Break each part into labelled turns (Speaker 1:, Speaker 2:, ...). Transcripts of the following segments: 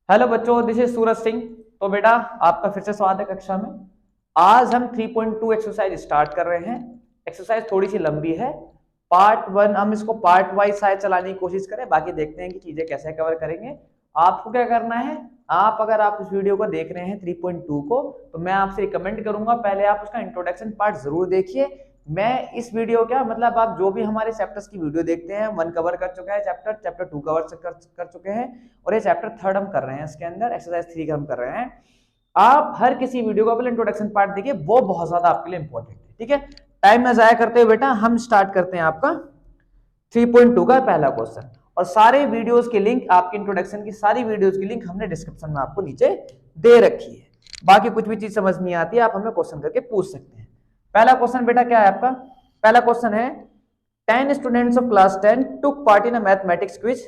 Speaker 1: Hello बच्चों, this is Suraj Singh. तो बेटा, आपका फिर से स्वागत है कक्षा में। आज हम 3.2 एक्सरसाइज स्टार्ट कर रहे हैं। एक्सरसाइज थोड़ी सी लंबी है। पार्ट वन हम इसको पार्ट वाइज शायद चलाने की कोशिश करें, बाकी देखते हैं कि चीजें कैसे कवर करेंगे। आपको क्या करना है, अगर आप इस वीडियो को देख रहे हैं 3.2 को, तो मैं आपसे रिकमेंड करूंगा पहले आप उसका इंट्रोडक्शन पार्ट जरूर देखिए। मैं इस वीडियो क्या मतलब आप जो भी हमारे चैप्टर्स की वीडियो देखते हैं, वन कवर कर चुका है, चैप्टर 2 कवर कर चुके हैं, और ये चैप्टर 3 हम कर रहे हैं। इसके अंदर एक्सरसाइज 3 का हम कर रहे हैं। आप हर किसी वीडियो का पहले इंट्रोडक्शन पार्ट देखिए, वो बहुत ज्यादा आपके लिए इंपॉर्टेंट है। ठीक है, टाइम ना जाया करते हुए बेटा हम स्टार्ट करते हैं आपका 3.2 का पहला क्वेश्चन। और सारे वीडियोस के लिंक, आपके इंट्रोडक्शन की सारी वीडियोस की लिंक हमने डिस्क्रिप्शन में आपको नीचे दे रखी है। बाकी कुछ भी चीज समझ नहीं आती है, आप हमें क्वेश्चन करके पूछ सकते हैं। पहला क्वेश्चन बेटा क्या है आपका, पहला क्वेश्चन है 10 students of class 10 took part in a mathematics quiz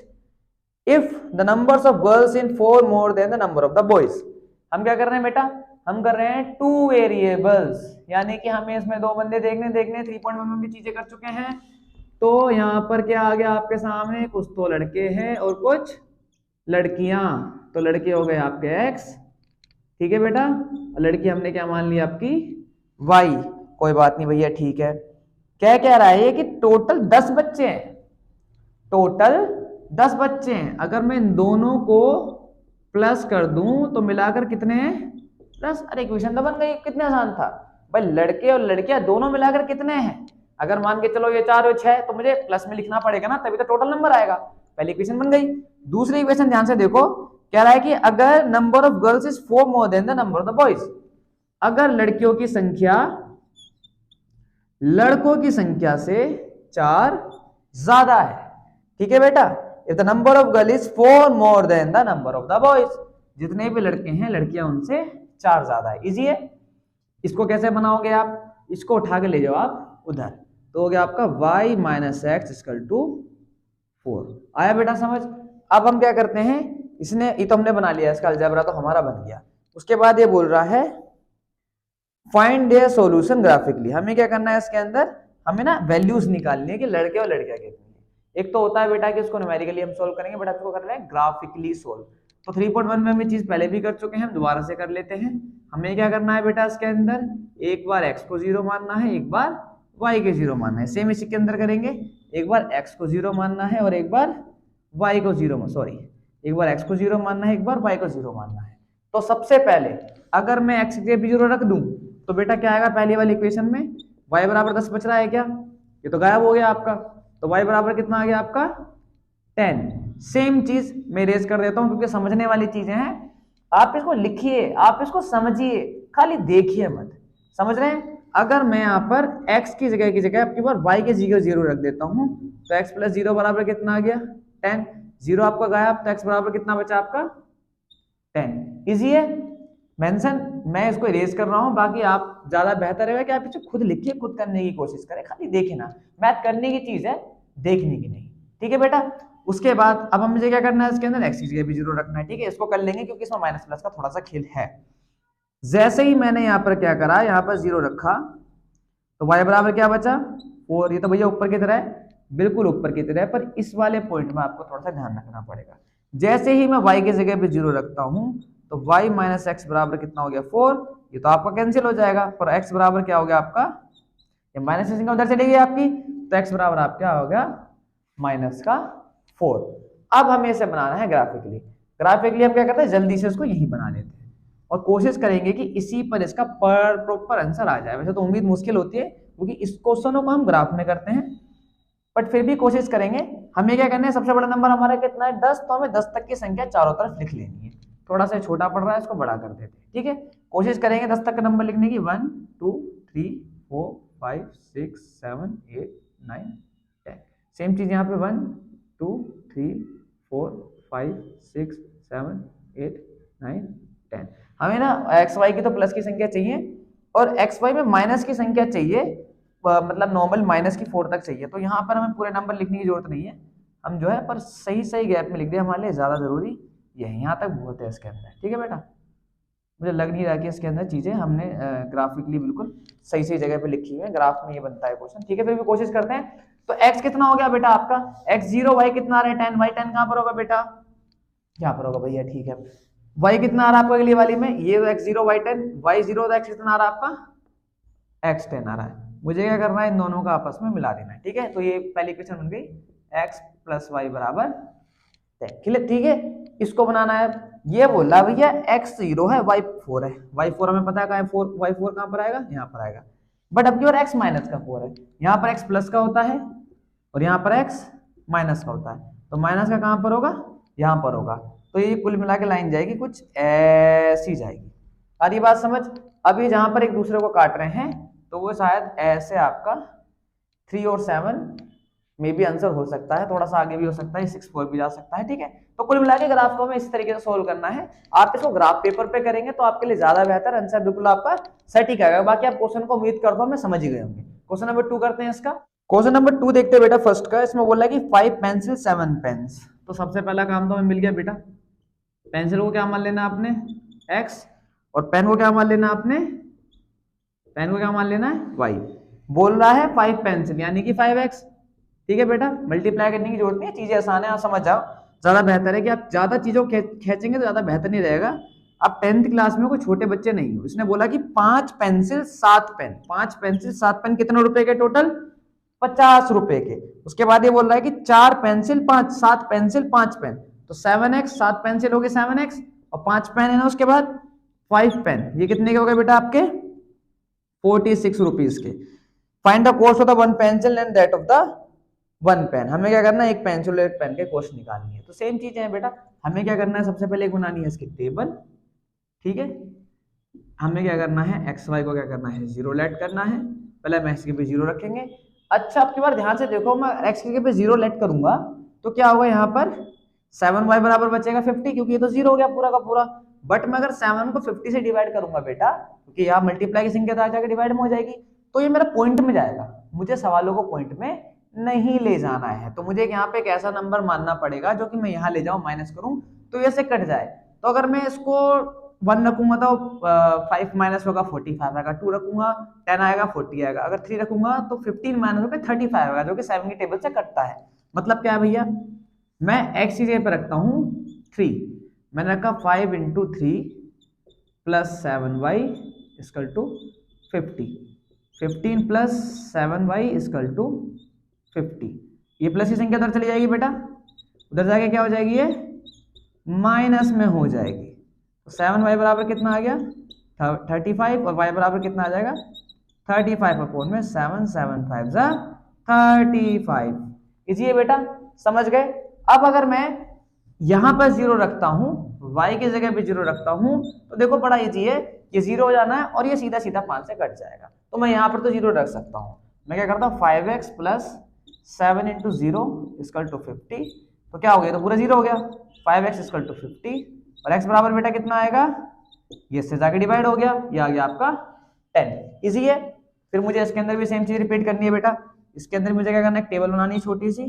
Speaker 1: if the numbers of girls in 4 more than the number of the boys. हम क्या कर रहे हैं बेटा, हम कर रहे हैं टू वेरिएबल्स, यानी कि हमें इसमें दो बंदे देखने 3.1 में भी चीजें कर चुके हैं। तो यहाँ पर क्या आ गया आपके सामने, कुछ तो लड़के हैं और कुछ लड़कियां। तो लड़के हो गए आपके एक्स, ठीक है बेटा, और लड़की हमने क्या मान ली आपकी वाई। कोई बात नहीं भैया, ठीक है। क्या कह रहा है कि टोटल 10 बच्चे हैं, टोटल 10 बच्चे हैं। अगर मैं इन दोनों को प्लस कर दूं तो मिलाकर कितने हैं, प्लस। अरे इक्वेशन तो बन गई, कितने आसान था भाई। लड़के और लड़कियां दोनों मिलाकर कितने हैं, अगर मान के चलो ये 4 और 6, तो मुझे प्लस में लिखना पड़ेगा ना, तभी तो टोटल नंबर आएगा। पहली इक्वेशन बन गई। दूसरी इक्वेशन ध्यान से देखो, कह रहा है कि अगर number of girls is 4 more than the number of the boys, अगर लड़कियों की संख्या लड़कों की संख्या से 4 ज्यादा है। ठीक है बेटा, if the number of girl is 4 more than the number of the boys, जितने भी लड़के हैं लड़कियां उनसे 4 ज्यादा है। इजी है। इसको कैसे बनाओगे आप, इसको उठा के ले जाओ आप उधर, तो हो गया आपका y minus x equal to 4। आया बेटा समझ। अब हम क्या करते हैं, इसने ये तो हमने बना लिया, इसका अलजेब्रा तो हमारा बन गया। उसके बाद ये बोल रहा है फाइंड देयर सॉल्यूशन ग्राफिकली। हमें क्या करना है, इसके अंदर हमें ना वैल्यूज निकालनी है कि लड़के और लड़कियां कितनी है। एक तो होता है बेटा कि उसको न्यूमेरिकली हम सोल्व करेंगे, बट आपको कर रहे हैं ग्राफिकली सोल्व। तो 3.1 में हम ये चीज पहले भी कर चुके हैं, हम दोबारा से कर लेते हैं। हमें क्या करना है बेटा, इसके अंदर एक बार x को 0 मानना है, एक बार y के 0 मानना है। सेम इसी के अंदर करेंगे, एक बार x को 0 मानना है और एक बार y को 0, सॉरी, एक बार x को 0 मानना है, एक बार y को 0 मानना है। तो सबसे पहले अगर मैं x के भी 0 रख दूं तो बेटा क्या आएगा, पहली वाली इक्वेशन में y बराबर 10 बच रहा है क्या, ये तो गायब हो गया आपका। तो y बराबर कितना आ गया आपका 10। सेम चीज मैं रेज कर देता हूं क्योंकि समझने वाली चीजें हैं। आप इसको लिखिए, आप इसको समझिए, खाली देखिए मत। समझ रहे हैं। अगर मैं यहाँ पर x की जगह आपकी बार y के जगह 0 रख देता हूं, तो x प्लस 0 बराबर कितना आ गया 10। 0 आपका गायब, तो x बराबर कितना बचा आपका 10। इजी है मेंशन। मैं इसको इरेज कर रहा हूं, बाकी आप ज्यादा बेहतर है कि आप इसे खुद लिखिए, खुद करने की कोशिश करें, खाली देखे ना। मैथ करने की चीज है, देखने की नहीं। ठीक है बेटा। उसके बाद अब मुझे क्या करना है, इसके अंदर x की जगह भी 0 रखना है। ठीक है, इसको कर लेंगे क्योंकि इसमें माइनस प्लस का थोड़ा सा खेल है। जैसे ही मैंने यहाँ पर क्या करा, यहाँ पर 0 रखा, तो y बराबर क्या बचा 4। ये तो भैया ऊपर की तरह है, बिल्कुल ऊपर की तरह है, पर इस वाले पॉइंट में आपको थोड़ा सा ध्यान रखना पड़ेगा। जैसे ही मैं y की जगह पे 0 रखता हूं, तो y माइनस एक्स बराबर कितना हो गया 4। ये तो आपका कैंसिल हो जाएगा, पर x बराबर क्या हो गया आपका, ये माइनस की संख्या उधर चली गई आपकी, तो x बराबर आप क्या हो गया माइनस का 4। अब हमें इसे बनाना है ग्राफिकली। ग्राफिकली हम क्या करते हैं, जल्दी से उसको यही बना लेते हैं और कोशिश करेंगे कि इसी पर इसका प्रॉपर आंसर आ जाए। वैसे तो उम्मीद मुश्किल होती है क्योंकि इस क्वेश्चनों को हम ग्राफ में करते हैं, बट फिर भी कोशिश करेंगे। हमें क्या करना है, सबसे बड़ा नंबर हमारा कितना है 10, तो हमें 10 तक की संख्या चारों तरफ लिख लेनी है। थोड़ा सा छोटा पड़ रहा है, इसको बड़ा कर देते हैं। ठीक है, कोशिश करेंगे 10 तक का नंबर लिखने की। 1 2 3 4 5 6 7 8 9 10। सेम चीज यहाँ पे 1 2 3 4 5 6 7 8 9 10। हमें ना एक्स वाई की तो प्लस की संख्या चाहिए और एक्स वाई में माइनस की संख्या चाहिए, मतलब नॉर्मल माइनस की 4 तक चाहिए। तो यहाँ पर हमें पूरे नंबर लिखने की जरूरत नहीं है, हम जो है पर सही सही गैप में लिख दिया, हमारे लिए ज्यादा जरूरी ये है। यहाँ तक बहुत है इसके अंदर। ठीक है बेटा, मुझे लग नहीं रहा कि इसके अंदर चीजें हमने ग्राफिकली बिल्कुल सही सही जगह पे लिखी हुई है। ग्राफ में ये बनता है क्वेश्चन। ठीक है, फिर भी कोशिश करते हैं। तो x कितना हो गया बेटा आपका, x 0, y कितना आ रहा है 10, y 10 कहां पर होगा बेटा यहाँ पर होगा भैया, ठीक है। y कितना आ रहा है आपको अगली वाली में, ये x0 y10, y0 x कितना आ रहा है आपका x10 आ रहा है। मुझे क्या करना है, इन दोनों का आपस में मिला देना है, ठीक है। तो ये पहली इक्वेशन बन गई x प्लस वाई बराबर 10, ठीक है। इसको बनाना है, ये बोल रहा है भैया x0 है y4 है, y4 हमें पता है कहाँ है, y4 कहाँ पर आएगा, यहाँ पर आएगा। बट अब की बार x माइनस का 4 है, यहाँ पर x प्लस का होता है और यहाँ पर x माइनस का होता है, तो माइनस का कहाँ पर होगा, यहाँ पर होगा। तो ये कुल मिला के लाइन जाएगी कुछ ऐसी जाएगी। आ रही बात समझ। अभी जहां पर एक दूसरे को काट रहे हैं तो वो शायद ऐसे आपका 3 और 7 में भी आंसर हो सकता है, थोड़ा सा आगे भी हो सकता है, 6 4 भी जा सकता है, ठीक है। तो कुल मिला के ग्राफ को हमें इस तरीके से सोल्व करना है। आप इसको ग्राफ पेपर पे करेंगे तो आपके लिए ज्यादा बेहतर, आंसर बिल्कुल आपका सटीक आएगा। बाकी आप क्वेश्चन को उम्मीद करता हूं मैं समझ ही गए होंगे। क्वेश्चन नंबर 2 करते हैं इसका। क्वेश्चन नंबर 2 देखते हैं बेटा फर्स्ट का। इसमें बोला कि 5 पेंसिल 7 पेन्स। तो सबसे पहला काम तो हमें मिल गया बेटा, पेंसिल को क्या मान लेना आपने x और पेन को क्या मान लेना आपने, पेन को क्या मान लेना है y। बोल रहा है 5 पेंसिल यानी कि 5x, ठीक है बेटा। मल्टीप्लाई करने की जरूरत नहीं है, चीजें आसान है, आप समझ जाओ। ज्यादा बेहतर है कि आप ज्यादा चीजों को खींचेंगे तो ज्यादा बेहतर नहीं रहेगा। आप 10th क्लास में कोई छोटे बच्चे नहीं हो। इसने बोला कि 5 पेंसिल 7 पेन, 5 पेंसिल 7 पेन कितने रुपए के टोटल, 50 रुपए के। उसके बाद ये बोल रहा है कि 4 पेंसिल 5, 7 पेंसिल 5 पेन, तो 7x, 7 पेंसिल हो गए 7x और 5 पेन है ना, उसके बाद 5 पेन, ये कितने के हो गए बेटा आपके 46 रुपीज के। Find the cost of the one pencil and that of the one pen. हमें क्या करना है, एक पेंसिल और एक पेन के कॉस्ट निकालनी है। तो सेम चीजें हैं बेटा, हमें क्या करना है, सबसे पहले बनानी है इसकी टेबल, ठीक है। हमें क्या करना है, एक्स वाई को क्या करना है, जीरो लेट करना है। पहले हम एक्स के पे जीरो रखेंगे। अच्छा आपकी बार ध्यान से देखो, मैं एक्स के पे जीरो लेट करूंगा तो क्या होगा, यहाँ पर 7y बराबर बचेगा 50, क्योंकि ये तो जीरो हो गया पूरा का पूरा। बट मैं अगर 7 को 50 से डिवाइड करूंगा बेटा, क्योंकि यहाँ मल्टीप्लाई की संख्या आ जाकर डिवाइड में हो जाएगी, तो ये मेरा पॉइंट में जाएगा। मुझे सवालों को पॉइंट में नहीं ले जाना है, तो मुझे यहाँ पे एक ऐसा नंबर मानना पड़ेगा जो कि मैं यहाँ ले जाऊं, माइनस करूं तो ये से कट जाए। तो अगर मैं इसको 1 रखूंगा तो 5 माइनस होगा 45 आएगा, 2 रखूंगा 10 आएगा 40 आएगा, अगर 3 रखूंगा तो 15 माइनस होकर 35 आएगा, जो कि 7 की टेबल से कटता है। मतलब क्या है भैया, मैं x की जगह पर रखता हूं 3, मैंने रखा 5 into 3 plus 7y equal to 50, 15 plus 7y equal to 50। ये प्लस की संख्या उधर चली जाएगी बेटा, उधर जाके क्या हो जाएगी, ये माइनस में हो जाएगी। तो 7y बराबर कितना आ गया 35 और y बराबर कितना आ जाएगा 35 अपॉन में 7, 7 5 जा 35। इजी है बेटा, समझ गए। अब अगर मैं यहां पर जीरो रखता हूं, y की जगह पे जीरो रखता हूं, तो देखो बड़ा इजी है, ये जीरो हो जाना है और ये सीधा सीधा 5 से कट जाएगा। तो मैं यहां पर तो जीरो रख सकता हूं। मैं क्या करता हूं, 5x plus 7 into zero equal to 50, तो क्या हो गया, तो पूरा जीरो हो गया। 5x इक्वल टू 50 और x बराबर बेटा कितना आएगा, ये इससे जाके डिवाइड हो गया, ये आ गया आपका 10। इजी है। फिर मुझे इसके अंदर भी सेम चीज रिपीट करनी है बेटा। इसके अंदर मुझे क्या करना है, टेबल बनानी है छोटी सी,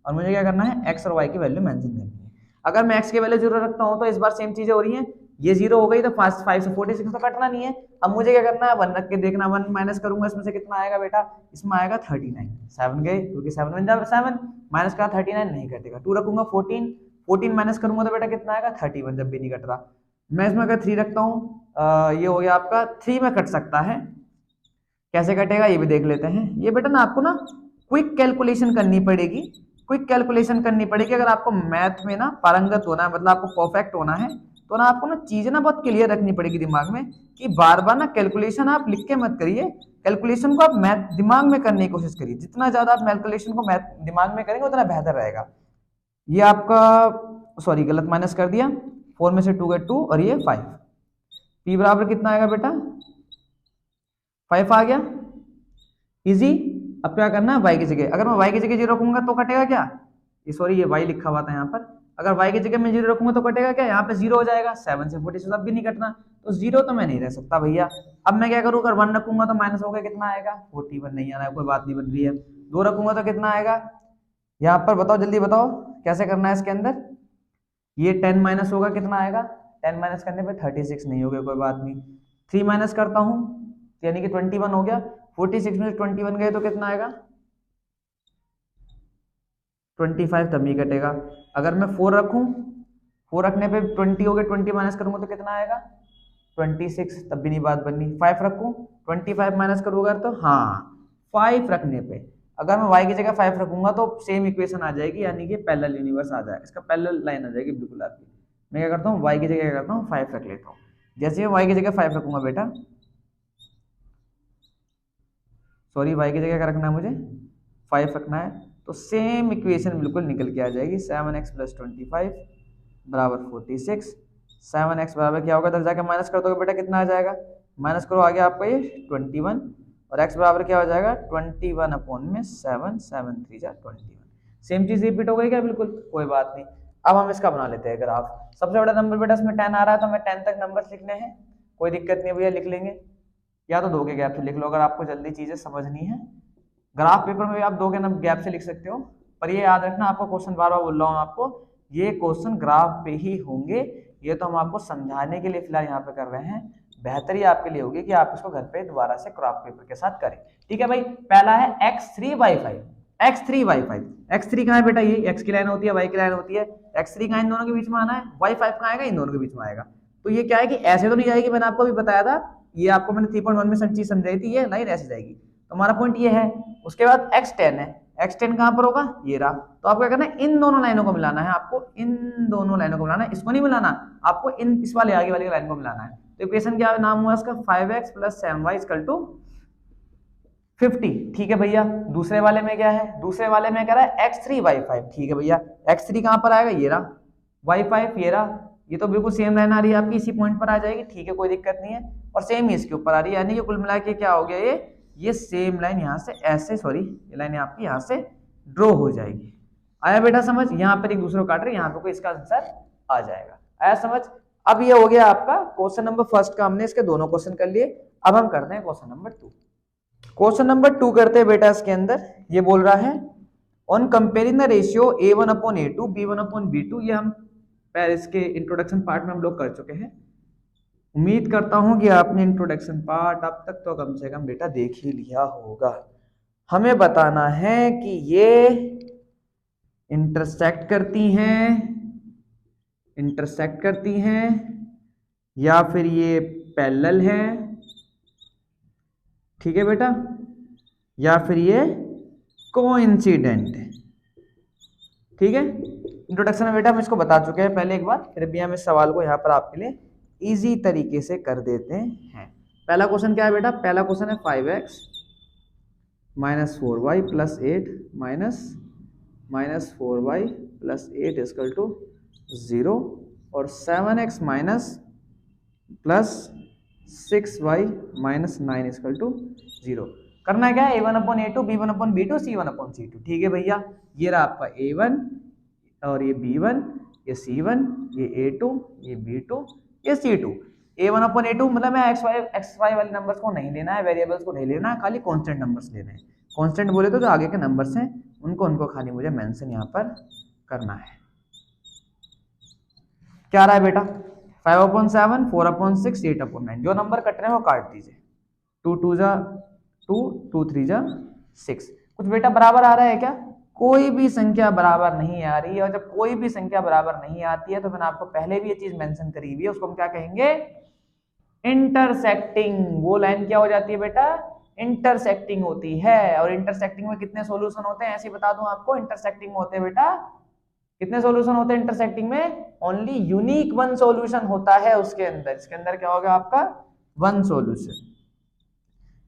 Speaker 1: और मुझे क्या करना है, x और y की वैल्यू मेंशन करनी है। अगर मैं x की वैल्यू जीरो रखता हूं तो इस बार सेम चीजें हो रही हैं, ये जीरो हो गई तो 5 से 46 तो कटना नहीं है। अब मुझे क्या करना है, 1 रख के देखना, 1 माइनस करूंगा इसमें से कितना आएगा बेटा, इसमें आएगा 39। 7 गए क्योंकि 7 बन जाएगा 7, माइनस का 39 नहीं कटेगा। 2 रखूंगा 14, 14 माइनस करूंगा तो बेटा कितना आएगा 31, जब भी नहीं कट रहा। मैं इसमें अगर 3 रखता हूँ, ये हो गया आपका 3 में कट सकता है, कैसे कटेगा ये भी देख लेते हैं। ये बेटा ना आपको ना क्विक कैलकुलेशन करनी पड़ेगी, क्विक कैलकुलेशन करनी पड़ेगी। अगर आपको मैथ में ना पारंगत होना है, मतलब आपको परफेक्ट होना है, तो ना आपको ना चीजें ना बहुत क्लियर रखनी पड़ेगी दिमाग में, कि बार बार ना कैलकुलेशन आप लिख के मत करिए, कैलकुलेशन को आप मैथ दिमाग में करने की कोशिश करिए। जितना ज्यादा आप कैलकुलेशन को मैथ दिमाग में करेंगे उतना बेहतर रहेगा। ये आपका सॉरी गलत माइनस कर दिया, 4 में से 2 गए 2 और ये 5। p बराबर कितना आएगा बेटा 5 आ गया, इजी। अब क्या करना है, y की जगह, अगर मैं y की जगह जीरो रखूंगा तो कटेगा क्या, ये सॉरी ये y लिखा हुआ था यहाँ पर, अगर y की जगह मैं जीरो रखूंगा तो कटेगा क्या, यहाँ पे जीरो हो जाएगा। 7 से 46 अब भी नहीं कटना, तो जीरो तो मैं नहीं रह सकता भैया। अब मैं क्या करूँ, अगर 1 रखूंगा तो माइनस होगा कितना आएगा 41, नहीं आना है, कोई बात नहीं बन रही है। 2 रखूंगा तो कितना आएगा, यहाँ पर बताओ जल्दी बताओ कैसे करना है इसके अंदर। ये 10 माइनस होगा कितना आएगा, 10 माइनस करने पे 36 नहीं हो गया, कोई बात नहीं। 3 माइनस करता हूँ यानी कि 21 हो गया, 46 में से 21 गए तो कितना आएगा 25, तब नहीं कटेगा। अगर मैं 4 रखूं, 4 रखने पे 20 हो गए, 20 माइनस करूंगा तो कितना आएगा 26, तब भी नहीं बात बननी। 5 रखूं, 25 माइनस करूंगा तो हाँ 5 रखने पे अगर मैं y की जगह 5 रखूंगा तो सेम इक्वेशन आ जाएगी, यानी कि पैरेलल यूनिवर्स आ जाएगा, इसका पैरेलल लाइन आ जाएगी बिल्कुल आपकी। मैं क्या करता हूँ y की जगह क्या करता हूँ 5 रख लेता हूँ। जैसे मैं y की जगह 5 रखूंगा बेटा, सॉरी y की जगह क्या रखना है मुझे 5 रखना है, तो सेम इक्वेशन बिल्कुल निकल के आ जाएगी। 7x + 25 बराबर 46। 7x बराबर क्या होगा, इधर जाके माइनस कर दोगे बेटा कितना आ जाएगा, माइनस करो आ गया आपका ये 21, और x बराबर क्या हो जाएगा 21/7, 7 3 जा 21। सेम चीज रिपीट हो गई क्या, बिल्कुल कोई बात नहीं। अब हम इसका बना लेते हैं ग्राफ। सबसे बड़ा नंबर बेटा इसमें 10 आ रहा है, तो हमें 10 तक नंबर लिखने हैं, कोई दिक्कत नहीं भैया, लिख लेंगे, या तो 2 के गैप से लिख लो अगर आपको जल्दी चीजें समझनी है। ग्राफ पेपर में भी आप 2 के गैप से लिख सकते हो, पर ये याद रखना आपको क्वेश्चन बार बार बोल रहा हूँ आपको, ये क्वेश्चन ग्राफ पे ही होंगे, ये तो हम आपको समझाने के लिए फिलहाल यहाँ पे कर रहे हैं, बेहतरी आपके लिए होगी कि आप इसको घर पे दोबारा से ग्राफ पेपर के साथ करें। ठीक है भाई, पहला है x3/5, x3/5, x3 कहाँ है बेटा, ये x की लाइन होती है y की लाइन होती है, x3 कहाँ इन दोनों के बीच में आना है, y5 कहाँ आएगा इन दोनों के बीच में आएगा। तो ये क्या है कि ऐसे तो नहीं जाएगी, मैंने आपको भी बताया था, ये आपको मैंने 3.1 में सब चीज समझाई थी, ये लाइन ऐसे जाएगी, तो हमारा पॉइंट ये है। उसके बाद x10 है, x10 कहां पर होगा, ये रहा, तो आपको क्या करना है इन दोनों लाइनों को मिलाना है, आपको इन दोनों लाइनों को मिलाना है, इसको नहीं मिलाना, आपको इन इस वाले आगे वाली लाइन को मिलाना है। तो इक्वेशन क्या नाम हुआ इसका 5x + 7y = 50। ठीक है भैया, दूसरे वाले में क्या है, दूसरे वाले में कह रहा है x3/5। ठीक है भैया, x3 कहां पर आएगा, ये रहा, y5 ये रहा, ये तो बिल्कुल सेम लाइन आ रही है आपकी, इसी पॉइंट पर आ जाएगी। ठीक है कोई दिक्कत नहीं है, और सेम ही इसके ऊपर आ रही है, यानी कि कुल मिला के क्या हो गया, ये सेम लाइन यहाँ से ऐसे, सॉरी ये लाइन आपकी यहाँ से ड्रॉ हो जाएगी। आया बेटा समझ, यहाँ पर एक दूसरे को काट रहे, यहाँ पे कोई इसका आंसर आ जाएगा। आया समझ। अब ये हो गया आपका क्वेश्चन नंबर फर्स्ट का, हमने इसके दोनों क्वेश्चन कर लिए। अब हम करते हैं क्वेश्चन नंबर 2। क्वेश्चन नंबर 2 करते हैं बेटा, इसके अंदर ये बोल रहा है on comparing the ratio a1/a2 b1/b2, ये हम इसके इंट्रोडक्शन पार्ट में हम लोग कर चुके हैं। उम्मीद करता हूं कि आपने इंट्रोडक्शन पार्ट अब तक तो कम से कम बेटा देख ही लिया होगा। हमें बताना है कि ये इंटरसेक्ट करती हैं या फिर ये पैरेलल है, ठीक है बेटा, या फिर ये कोइंसिडेंट है। ठीक है, इंट्रोडक्शन में बेटा हम इसको बता चुके हैं पहले एक बार, फिर भी हम इस सवाल को यहाँ पर आपके लिए इजी तरीके से कर देते हैं। पहला क्वेश्चन क्या है बेटा, पहला क्वेश्चन है 5x - 4y + 8 - 4y + 8 = 0, और 7x + 6y - 9 = 0। करना क्या है, a1/a2 b1/b2 c1/c2। ठीक है भैया, ये रहा आपका a1 और ये b1, ये c1, ये a2, ये b2, ये c2। a1/a2 मतलब मैं xy वाले नंबर्स को नहीं लेना है, वेरिएबल्स को नहीं लेना है, खाली कांस्टेंट नंबर्स लेने हैं। कांस्टेंट बोले तो जो आगे के नंबर्स हैं उनको खाली मुझे मेंशन यहाँ पर करना है। क्या रहा है बेटा, 5/7, 4/6, 8/9, जो नंबर कट रहे हैं वो काट दीजिए। 2 2 जा 2, 2 3 जा 6। कुछ बेटा बराबर आ रहा है क्या, कोई भी संख्या बराबर नहीं आ रही है, और जब कोई भी संख्या बराबर नहीं आती है तो मैंने आपको पहले भी ये चीज मेंशन करी हुई है, उसको हम क्या कहेंगे, इंटरसेक्टिंग। वो लाइन क्या हो जाती है बेटा, इंटरसेक्टिंग होती है। और इंटरसेक्टिंग में कितने सॉल्यूशन होते हैं, ऐसे बता दूं आपको, इंटरसेक्टिंग में होते हैं बेटा कितने सॉल्यूशन होते हैं इंटरसेक्टिंग में, ओनली यूनिक 1 सॉल्यूशन होता है उसके अंदर। इसके अंदर क्या होगा आपका 1 सॉल्यूशन।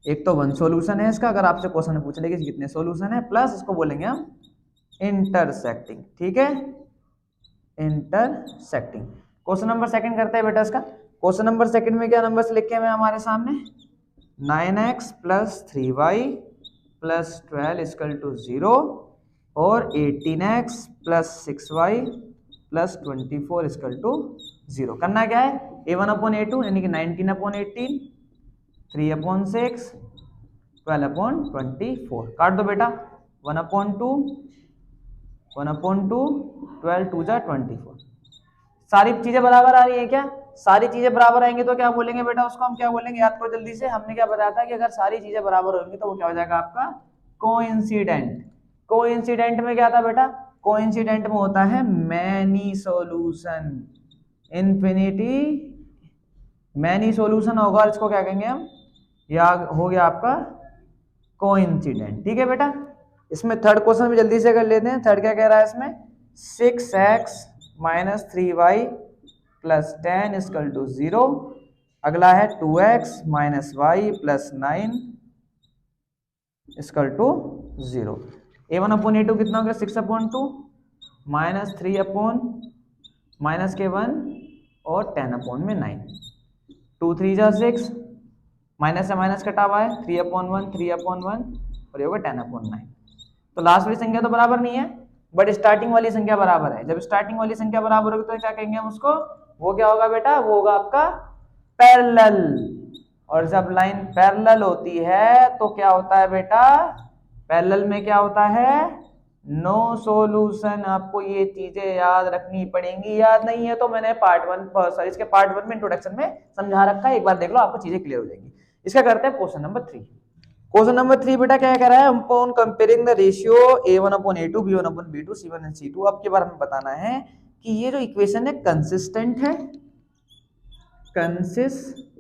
Speaker 1: एक तो 1 सॉल्यूशन है इसका, अगर आपसे क्वेश्चन पूछ लेंगे कितने सॉल्यूशन है, प्लस इसको बोलेंगे हम इंटरसेक्टिंग। ठीक है, इंटरसेक्टिंग। क्वेश्चन नंबर सेकंड करते हैं बेटा इसका। क्वेश्चन नंबर सेकंड में क्या नंबर्स लिखे हुए हमारे सामने, 9x + 3y + 12 = 0, और 18x + 6y + 24 = 0। करना क्या है, a1/a2 यानी कि 19/18, 3/6, 12/24। काट दो बेटा, 1/2, 1/2, 12 2 जा 24। सारी चीजें बराबर आ रही है क्या, सारी चीजें बराबर आएंगे तो क्या बोलेंगे बेटा, उसको हम क्या बोलेंगे, याद करो जल्दी से। हमने क्या बताया था कि अगर सारी चीजें बराबर होंगी तो वो क्या हो जाएगा आपका कोइंसिडेंट। कोइंसिडेंट में क्या था बेटा, कोइंसिडेंट में होता है many solution, infinity many solution होगा और इसको क्या कहेंगे हम, या हो गया आपका कोइंसिडेंट। ठीक है बेटा, इसमें थर्ड क्वेश्चन भी जल्दी से कर लेते हैं। थर्ड क्या कह रहा है इसमें, 6x minus 3y plus 10 equal to 0। अगला है 2x minus y plus 9 equal to 0। a1 upon a2 कितना हो गया, 6 अपॉन 2 माइनस 3 अपॉन माइनस के 1 और 10 अपॉन में 9। 2 3 जा 6, माइनस से माइनस कटा हुआ है, 3 अपॉन 1 3 अपॉन 1 और ये होगा 10 अपॉन 9। तो लास्ट वाली संख्या तो बराबर नहीं है, बट स्टार्टिंग वाली संख्या बराबर है। जब स्टार्टिंग वाली संख्या बराबर होगी तो क्या कहेंगे हम उसको, वो क्या होगा बेटा, वो होगा आपका पैरेलल। और जब लाइन पैरेलल होती है तो क्या होता है बेटा, पैरेलल में क्या होता है, नो सॉल्यूशन। आपको ये चीजें याद रखनी पड़ेंगी, याद नहीं है तो मैंने इसके पार्ट 1 में इंट्रोडक्शन में समझा रखा है, एक बार देख लो आपको चीजें क्लियर हो जाएंगी। इसका करते हैं क्वेश्चन नंबर 3। क्वेश्चन नंबर 3 बेटा क्या कह रहा है, upon comparing the ratio a1 upon a2 b1 upon b2 c1 and c2। अब के बारे में बताना है कि ये जो इक्वेशन है कंसिस्टेंट है, कंसिस्टेंट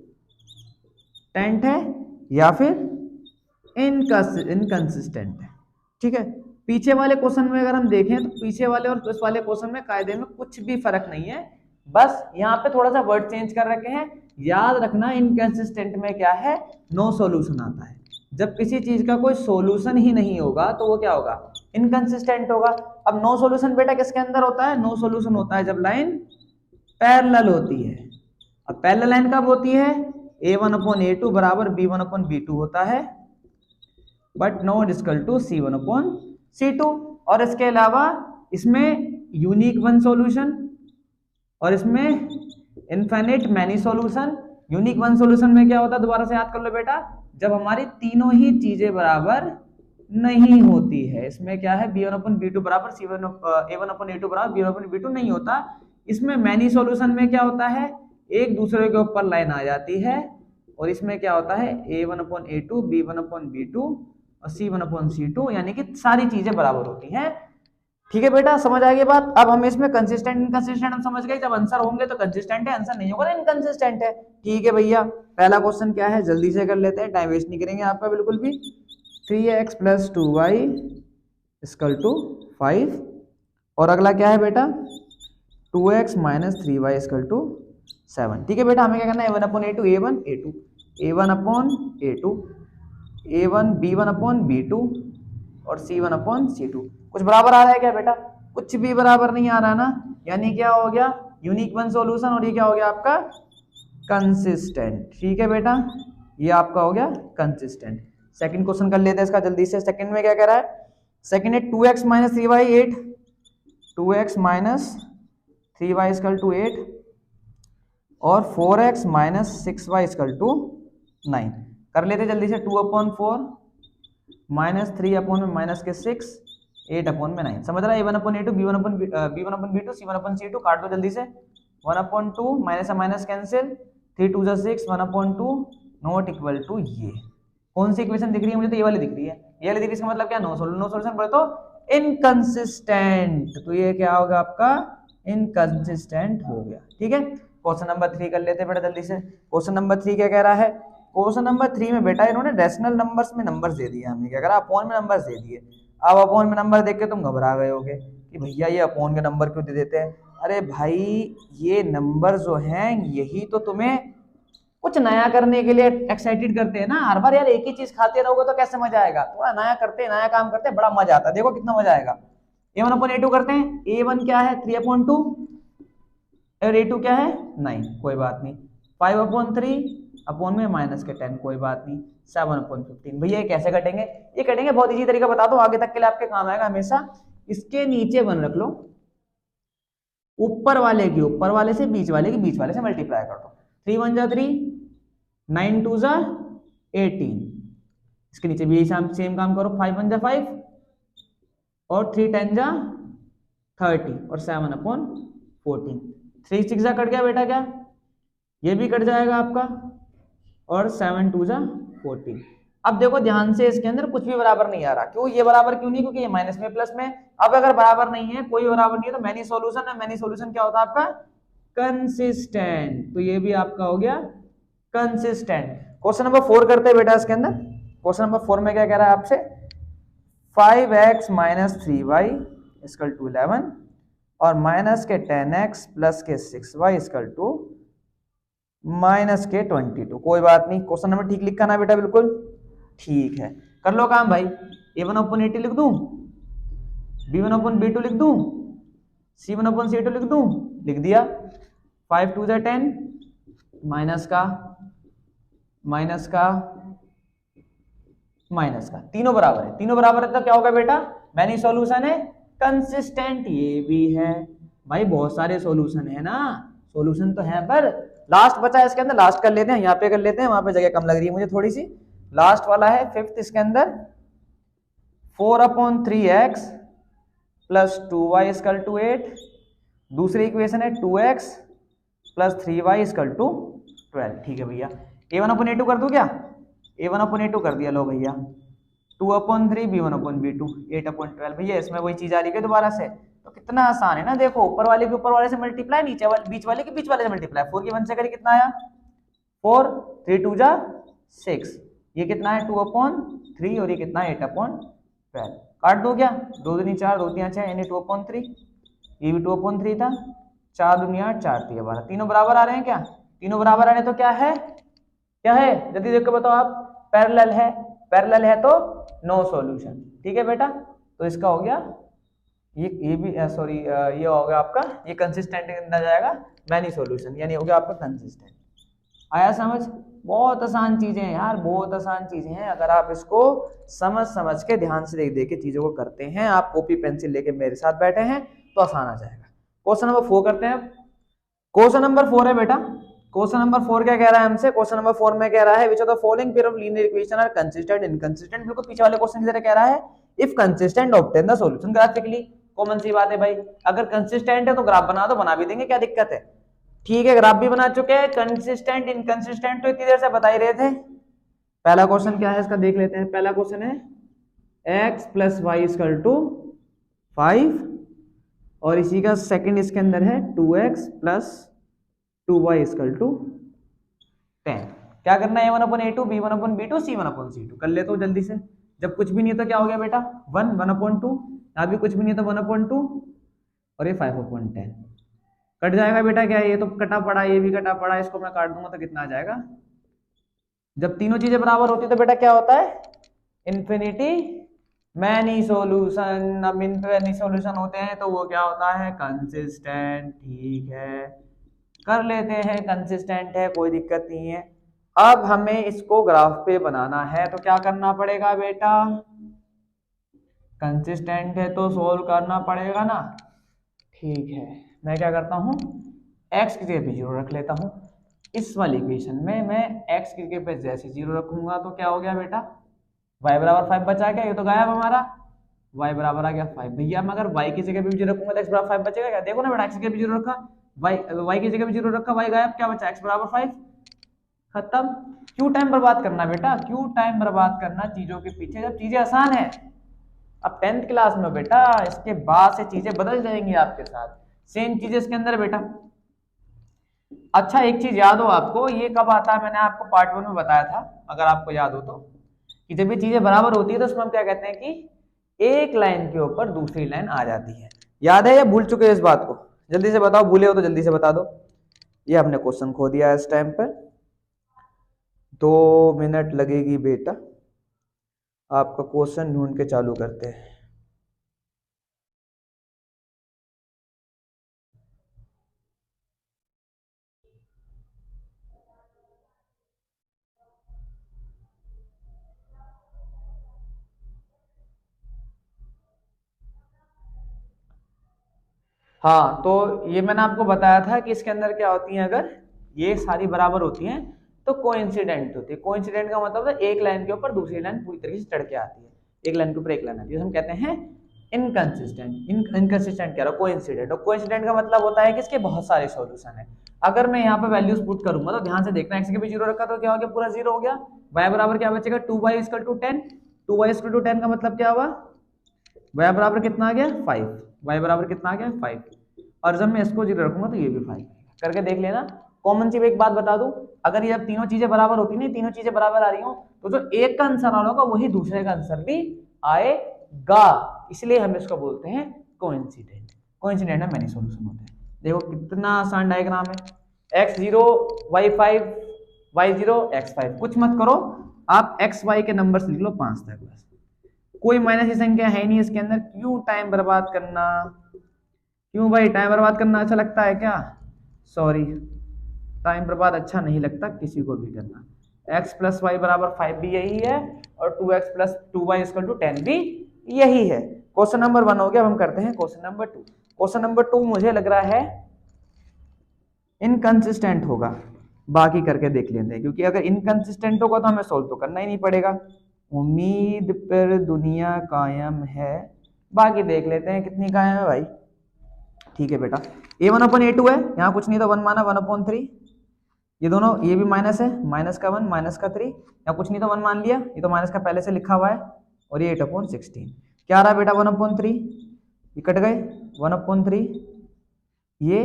Speaker 1: है या फिर इनकंसिस्टेंट है। ठीक है, पीछे वाले क्वेश्चन में अगर हम देखें तो पीछे वाले और इस वाले क्वेश्चन में कायदे में कुछ भी फर्क नहीं है, बस यहाँ पे थोड़ा सा वर्ड चेंज कर रखे हैं। याद रखना इनकंसिस्टेंट में क्या है, नो सॉल्यूशन आता है। जब किसी चीज का कोई सॉल्यूशन ही नहीं होगा तो वो क्या होगा, इनकंसिस्टेंट होगा। अब नो सॉल्यूशन बेटा किसके अंदर होता है, नो सॉल्यूशन होता है जब लाइन पैरेलल होती है। अब पैरेलल लाइन कब होती है, a1 अपॉन a2 बराबर b1 अपॉन b2 होता है, but not equal to c1 upon c2। और इसके अलावा इसमें यूनिक वन सॉल्यूशन और इसमें infinite many solution. Unique one solution में क्या होता है, दोबारा से याद कर लो बेटा, जब हमारी तीनों ही चीजें बराबर नहीं होती है। इसमें क्या है, b1 अपॉन b2 बराबर a1 अपॉन a2 बराबर b1 अपॉन b2 नहीं होता। इसमें मैनी सॉल्यूशन में क्या होता है, एक दूसरे के ऊपर लाइन आ जाती है। और इसमें क्या होता है, a1 upon a2 b1 upon b2 और c1 अपॉन c2, यानी कि सारी चीजें बराबर होती हैं। ठीक है बेटा, समझ आ गई बात। अब हम इसमें कंसिस्टेंट इनकंसिस्टेंट हम समझ गए, जब आंसर होंगे तो कंसिस्टेंट है, आंसर नहीं होगा तो इनकंसिस्टेंट है। ठीक है भैया, पहला क्वेश्चन क्या है जल्दी से कर लेते हैं, टाइम वेस्ट नहीं करेंगे आपका बिल्कुल भी। 3x plus 2y equal to 5 और अगला क्या है बेटा, 2x minus 3y equal to 7। ठीक है बेटा, हमें क्या करना है, a1 upon a2 a1 a2 a1 upon a2 a1 b1 upon b2 और c1 अपॉन c2। कुछ बराबर आ रहा है क्या बेटा, कुछ भी बराबर नहीं आ रहा ना, यानी क्या हो गया, यूनिक वन सॉल्यूशन, और ये क्या हो गया आपका कंसिस्टेंट। ठीक है बेटा, ये आपका हो गया कंसिस्टेंट। सेकंड क्वेश्चन कर लेते हैं इसका जल्दी से। सेकंड में क्या कह रहा है, सेकंड है 2x minus 3y 8, 2x minus 3y equal to 8 और 4x minus 6y equal to 9। कर लेते जल्दी से, 2 अपॉन 4 माइनस 3 अपॉन में माइनस के 6 8 अपॉन में 9। समझ रहा है, a1 upon a2 b1 upon b2 c1 upon c2। काट दो जल्दी से, 1 अपॉन 2 माइनस से माइनस कैंसिल, 3 2 जा 6 1 अपॉन 2 नॉट इक्वल टू ये। कौन सी इक्वेशन दिख रही है मुझे, तो ये वाली दिख रही है। ये वाली दिख रही है, इसका मतलब क्या, नो सॉल्यूशन बोले तो इनकंसिस्टेंट। तो ये क्या होगा आपका, इनकंसिस्टेंट हो गया। ठीक है, क्वेश्चन नंबर 3 कर लेते हैं बेटा जल्दी से। क्वेश्चन नंबर 3 क्या कह रहा है, क्वेश्चन नंबर 3 में बेटा इन्होंने रेशनल नंबर्स में नंबर्स दे दिए, हमें क्या करा, अपॉन में नंबर्स दे दिए। अब अपॉन में नंबर देख के तुम घबरा गए होगे कि भैया ये अपॉन के नंबर क्यों दे देते हैं। अरे भाई, ये नंबर जो हैं यही तो तुम्हें कुछ नया करने के लिए एक्साइटेड करते हैं ना। हर बार यार एक ही चीज खाते रहोगे तो कैसे मजा आएगा, थोड़ा नया करते हैं, नया काम करते हैं, बड़ा मजा आता है। देखो कितना मजा आएगा। a1 अपॉन a2 करते हैं, a1 क्या है 3 अपॉन 2 और a2 क्या है 9, कोई बात नहीं। 5 अपॉन 3 अपॉन में माइनस के 10, कोई बात नहीं। 7 अपॉन 15। भैया ये कैसे कटेंगे, ये कटेंगे बहुत इजी तरीका बता दो, आगे तक के लिए आपके काम आएगा हमेशा। इसके नीचे 1 रख लो, ऊपर वाले के ऊपर वाले से बीच वाले के बीच वाले से मल्टीप्लाई कर दो। 3 1 जा 3, 9 2 जा 18। इसके नीचे भी यही सेम काम करो, 5 1 जा 5 और 3 10 जा 30 और 7 अपॉन 14। 3 6 जा कट गया बेटा, क्या ये भी कट जाएगा आपका, और 7 2 जा 14। अब देखो ध्यान से, इसके अंदर कुछ भी बराबर नहीं आ रहा। क्यों ये बराबर क्यों नहीं? क्योंकि ये माइनस में प्लस में। अब अगर बराबर नहीं है, कोई बराबर नहीं है, तो मैनी सॉल्यूशन है। मैनी सॉल्यूशन क्या होता है आपका? कंसिस्टेंट। तो ये भी आपका हो गया कंसिस्टेंट। क्वेश्चन नंबर 4 करते हैं बेटा। इसके अंदर क्वेश्चन नंबर 4 में क्या कह रहा है आपसे? 5x minus 3y equal to 11 और माइनस के 10x प्लस के 6y इक्वल टू माइनस के 22। कोई बात नहीं, क्वेश्चन नंबर ठीक लिखा ना बेटा? बिल्कुल ठीक है। कर लो काम भाई। a1/80 लिख दूं, b1/b2 लिख दूं, c1/c2 लिख दूं? लिख दिया। 5 2 10 माइनस का माइनस का माइनस का, तीनों बराबर है। तीनों बराबर है तो क्या होगा बेटा? मैनी सॉल्यूशन है, कंसिस्टेंट। ये भी है भाई, बहुत सारे सॉल्यूशन है ना, सॉल्यूशन तो है। पर लास्ट बचा है इसके अंदर, लास्ट कर लेते हैं, यहाँ पे कर लेते हैं, वहां पे जगह कम लग रही है मुझे थोड़ी सी। लास्ट वाला है 5th। इसके अंदर 4/3x plus 2y equal to 8। दूसरी इक्वेशन है 2x plus 3y equal to 12। ठीक है भैया, a1/a2 कर दूं क्या? a1/a2 कर दिया। लो भैया, 2/3 b1/b2 8/12। भैया इसमें वही चीज आ रही है दोबारा से, तो कितना आसान है ना। देखो, ऊपर वाले के ऊपर वाले से मल्टीप्लाई, नीचे वाले बीच वाले के बीच वाले से मल्टीप्लाई। 4 की 1 से करी कितना आया? 4 3 2 जा 6। ये कितना है? 2/3 और ये कितना है? 8/12। काट दो क्या? 2 दूनी 4 2 3 6 यानी 2/3। ये भी 2/3 था। 4 दूनी 8 4 3 12। तीनों बराबर आ रहे हैं क्या? तीनों बराबर आ रहे हैं तो क्या है? क्या है? जल्दी देख के बताओ आप। पैरेलल है। पैरेलल है तो नो सॉल्यूशन। ठीक है बेटा, तो इसका हो गया ये भी सॉरी ये हो गया आपका, ये कंसिस्टेंट कितना जाएगा? मैनी सॉल्यूशन, यानी हो गया आपका कंसिस्टेंट। आया समझ? बहुत आसान चीजें हैं यार, बहुत आसान चीजें हैं। अगर आप इसको समझ के ध्यान से देख के चीजों को करते हैं, आप कॉपी पेंसिल लेके मेरे साथ बैठे हैं, तो आसान आ जाएगा। क्वेश्चन नंबर 4 करते हैं। क्वेश्चन नंबर 4 है बेटा। क्वेश्चन नंबर 4 क्या कह रहा है हमसे? क्वेश्चन नंबर 4 में कह रहा है, which of the following pair of linear equation are consistent inconsistent. बिल्कुल पीछे वाले क्वेश्चन की तरह कह रहा है, if consistent obtain the solution graphically. Common सी बात है भाई, अगर कंसिस्टेंट है तो ग्राफ बना दो, बना भी देंगे, क्या दिक्कत है? ठीक है, ग्राफ भी बना चुके हैं। कंसिस्टेंट इनकंसिस्टेंट तो इतनी देर से बता ही रहे थे। पहला क्वेश्चन क्या है इसका देख लेते हैं। पहला क्वेश्चन है x plus y equal to 5 और इसी का सेकंड इसके अंदर है 2x plus 2y equal to 10। क्या करना है? a1/a2 b1/b2 c1/c2 कर लेते हो जल्दी से। जब कुछ भी नहीं है तो क्या हो गया बेटा? 1 1/2। यहाँ भी कुछ भी नहीं है तो 1/2 और ये 5/10 कट जाएगा बेटा। क्या है? ये तो कटा पड़ा, ये भी कटा पड़ा, इसको मैं काट दूंगा तो कितना आ जाएगा? जब तीनों चीजें बराबर होती है तो बेटा क्या होता है? Infinity many solution. अब मैनी सॉल्यूशन होते हैं तो वो क्या होता है? कंसिस्टेंट। ठीक है, कर लेते हैं, कंसिस्टेंट है, कोई दिक्कत नहीं है। अब हमें इसको ग्राफ पे बनाना है तो क्या करना पड़ेगा बेटा? कंसिस्टेंट है तो सोल्व करना पड़ेगा ना। ठीक है, मैं क्या करता हूँ, x की जगह पे 0 रख लेता हूँ। इस वाली इक्वेशन में मैं x की जगह पे जैसे 0 रखूंगा तो क्या हो गया बेटा? y बराबर 5 बचा क्या? ये तो गायब हमारा। y बराबर आ गया 5। भैया मैं अगर y की जगह पे 0 रखूंगा तो x बराबर 5 बचेगा क्या? देखो ना बेटा, x की जगह पे 0 रखा, y की जगह पे 0 रखा, y गायब, क्या बचा? x बराबर 5। खत्म। क्यों टाइम बर्बाद करना बेटा? क्यों टाइम बर्बाद करना चीजों के पीछे, जब चीजें आसान है। अब 10th क्लास में बेटा इसके बाद से चीजें बदल जाएंगी आपके साथ। सेम चीजें इसके अंदर बेटा। अच्छा, एक चीज याद हो आपको, ये कब आता है? मैंने आपको पार्ट 1 में बताया था, अगर आपको याद हो तो, कि जब ये चीजें बराबर होती है तो उसमें हम क्या कहते हैं कि एक लाइन के ऊपर दूसरी लाइन आ जाती है। याद है या भूल चुके हो इस बात को? जल्दी से बताओ, भूले हो तो जल्दी से बता दो। ये हमने क्वेश्चन खो दिया इस टाइम पर। 2 मिनट लगेगी बेटा, आपका क्वेश्चन ढूंढ के चालू करते हैं। हाँ, तो ये मैंने आपको बताया था कि इसके अंदर क्या होती है, अगर ये सारी बराबर होती हैं तो कोइंसिडेंट होती है। कोइंसिडेंट का मतलब है एक लाइन के ऊपर दूसरी लाइन पूरी तरीके से चढ़ के आती है, एक लाइन के ऊपर एक लाइन आती है, हम कहते हैं इनकंसिस्टेंट, इनकंसिस्टेंट कह रहा हूँ, कोइंसिडेंट। और कोइंसिडेंट का मतलब होता है कि इसके बहुत सारे सॉल्यूशन है। अगर मैं यहाँ पे वैल्यूज पुट करूंगा तो ध्यान से देखना, एक्स के भी 0 रखा तो क्या हो गया, पूरा 0 हो गया। y बराबर क्या बचेगा, 2y equal to 10। 2y equal to 10 का मतलब क्या हुआ, y बराबर कितना आ गया 5। y बराबर कितना आ गया 5। और जब मैं इसको 0 रखूंगा तो ये भी 5 करके देख लेना। कॉमन सी एक बात बता दूं, अगर ये अब तीनों चीजें बराबर होती नहीं, तीनों चीजें बराबर आ रही हो तो जो एक का आंसर आ रहा होगा वही दूसरे का आंसर भी आएगा, इसलिए हम इसको बोलते हैं कोइंसिडेंट। कोइंसिडेंट में मैनी सॉल्यूशन होते हैं। देखो कितना आसान डायग्राम है, x0 y5 y0 x5। कुछ मत करो आप, x y के नंबर लिख लो 5 तक बस, कोई माइनस की संख्या है नहीं इसके अंदर। क्यों टाइम बर्बाद करना, क्यों भाई टाइम बर्बाद करना अच्छा लगता है क्या, सॉरी टाइम बर्बाद अच्छा नहीं लगता किसी को भी करना। x प्लस वाई बराबर 5 भी यही है और 2x plus 2y equal to 10 भी यही है। क्वेश्चन नंबर 1 हो गया। अब हम करते हैं क्वेश्चन नंबर 2। क्वेश्चन नंबर 2 मुझे लग रहा है इनकंसिस्टेंट होगा, बाकी करके देख लेते हैं, क्योंकि अगर इनकंसिस्टेंट होगा तो हमें सोल्व तो करना ही नहीं पड़ेगा। उम्मीद पर दुनिया कायम है, बाकी देख लेते हैं कितनी कायम है भाई। ठीक है बेटा, a1/a2 है, यहाँ कुछ नहीं तो 1 माना 1/3। ये दोनों, ये भी माइनस है, माइनस का 1 माइनस का 3, यहाँ कुछ नहीं तो 1 मान लिया, ये तो माइनस का पहले से लिखा हुआ है। और ये 8/16 क्या आ रहा है बेटा 1/3, ये कट गए 1/3, ये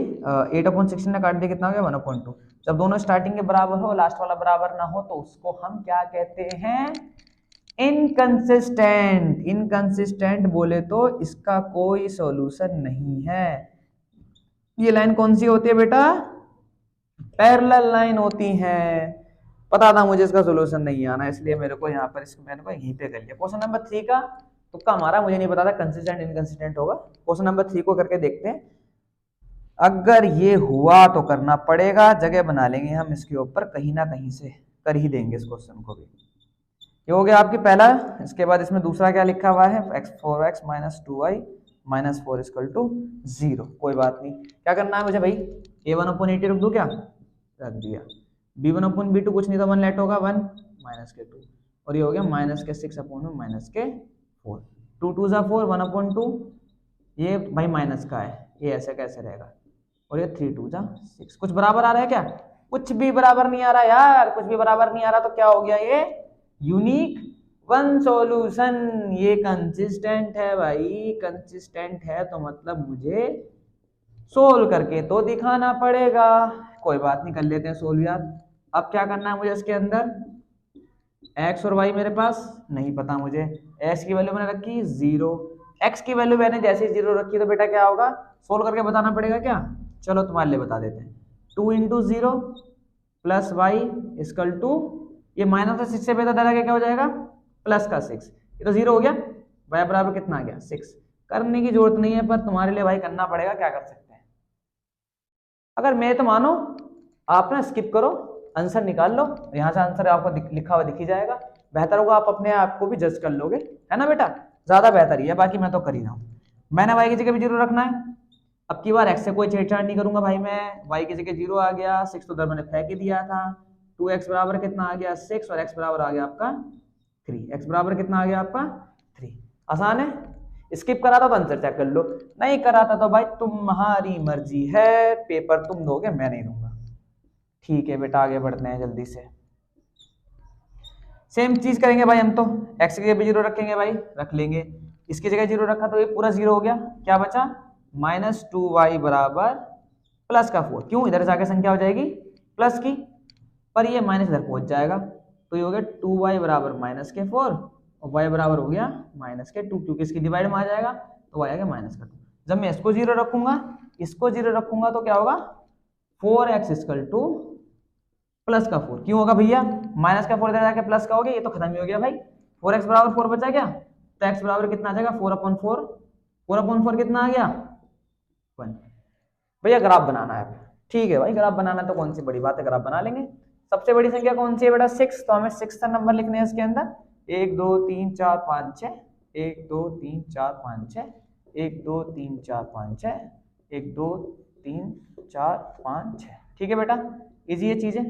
Speaker 1: 8/16 ने काट दिया, कितना हो गया 1/2। जब दोनों स्टार्टिंग के बराबर हो, लास्ट वाला बराबर ना हो, तो उसको हम क्या कहते हैं, इनकंसिस्टेंट। इनकंसिस्टेंट बोले तो इसका कोई सॉल्यूशन नहीं है। ये लाइन कौन सी होती है बेटा, पैरेलल लाइन होती है। पता था मुझे इसका सॉल्यूशन नहीं आना, इसलिए मेरे को यहाँ पर मैंने को यहीं पे कर लिया। क्वेश्चन नंबर 3 का तुक्का हमारा, मुझे नहीं पता था कंसिस्टेंट इनकंसिस्टेंट होगा। क्वेश्चन नंबर 3 को करके देखते हैं। अगर ये हुआ तो करना पड़ेगा, जगह बना लेंगे हम इसके ऊपर, कहीं ना कहीं से कर ही देंगे इस क्वेश्चन को भी। ये हो गया आपकी पहला। इसके बाद इसमें दूसरा क्या लिखा हुआ है, x4x minus 2y minus 4 equal to 0। कोई बात नहीं, क्या करना है मुझे भाई, a1/80 रख दूं क्या, रख दिया। b1/b2 कुछ नहीं तो 1 लेट होगा 1 माइनस के 2, और ये हो गया माइनस के 6 अपॉन माइनस के 4। 2 2 जा 4, 1/2, ये भाई माइनस का है, ये ऐसे कैसे रहेगा, और ये 3 2 जा 6। कुछ बराबर आ रहा है क्या, कुछ भी बराबर नहीं आ रहा यार, कुछ भी बराबर नहीं आ रहा, तो क्या हो गया, ये यूनिक वन सॉल्यूशन। ये कंसिस्टेंट है भाई, कंसिस्टेंट है तो मतलब मुझे सोल्व करके तो दिखाना पड़ेगा। कोई बात नहीं, कर लेते हैं सोल्व यार। अब क्या करना है मुझे, इसके अंदर x और y मेरे पास नहीं पता मुझे, x की वैल्यू मैंने रखी 0, x की वैल्यू मैंने जैसे ही 0 रखी तो बेटा क्या होगा, सोल्व करके बताना पड़ेगा क्या, चलो तुम्हारे लिए बता देते हैं। 2 into 0 plus y equal to, ये माइनस 6 से बेहतर दादा क्या हो जाएगा, प्लस का 6, ये तो 0 हो गया, y बराबर कितना आ गया 6। करने की जरूरत नहीं है, पर तुम्हारे लिए भाई करना पड़ेगा, क्या कर सकते हैं। अगर मैं तो मानो आप ना स्किप करो, आंसर निकाल लो, यहाँ से आंसर आपको लिखा हुआ दिख ही जाएगा। बेहतर होगा आप अपने आप को भी जज कर लोगे, है ना बेटा, ज्यादा बेहतर ही है। बाकी मैं तो कर ही रहा हूँ, मैंने y की जगह भी 0 रखना है। अब की बार x से कोई छेड़छाड़ नहीं करूंगा भाई मैं, y की जगह 0 आ गया, 6 तो उधर मैंने फेंक ही दिया था। 2x बराबर कितना आ गया 6, और x बराबर आ गया आपका 3। x बराबर कितना आ गया आपका 3। आसान है, स्किप करा था तो आंसर चेक कर लो, नहीं करा था तो भाई तुम्हारी मर्जी है, पेपर तुम दोगे मैं नहीं दूंगा। ठीक है बेटा, आगे बढ़ते हैं जल्दी से। सेम चीज करेंगे भाई हम तो, x की जगह भी 0 रखेंगे भाई, रख लेंगे। इसकी जगह 0 रखा तो ये पूरा 0 हो गया, क्या बचा माइनस 2y बराबर प्लस का 4। क्यों, इधर जाके संख्या हो जाएगी प्लस की, पर ये माइनस इधर पहुंच जाएगा, तो ये हो गया 2y बराबर माइनस के 4 और y बराबर हो गया माइनस के 2, क्योंकि इसकी डिवाइड में आ जाएगा तो y आ गया माइनस का 2। जब मैं इसको 0 रखूंगा, इसको 0 रखूंगा तो क्या होगा 4x इक्वल टू प्लस का 4। क्यों होगा भैया, माइनस का 4 इधर जाके प्लस का हो गया, ये तो खत्म ही हो गया भाई। 4x बराबर 4 बचा क्या, तो x बराबर कितना आ जाएगा 4/4, 4/4 कितना आ गया 1। भैया ग्राफ बनाना है, ठीक है भाई, ग्राफ बनाना तो कौन सी बड़ी बात है, ग्राफ बना लेंगे। सबसे बड़ी संख्या कौन सी है बेटा 6, तो हमें 6 नंबर लिखने हैं इसके अंदर। 1 2 3 4 5 6, 1 2 3 4 5 6, 1 2 3 4 5 6, 1 2 3 4 5 6। ठीक है बेटा, इजी ये चीजें,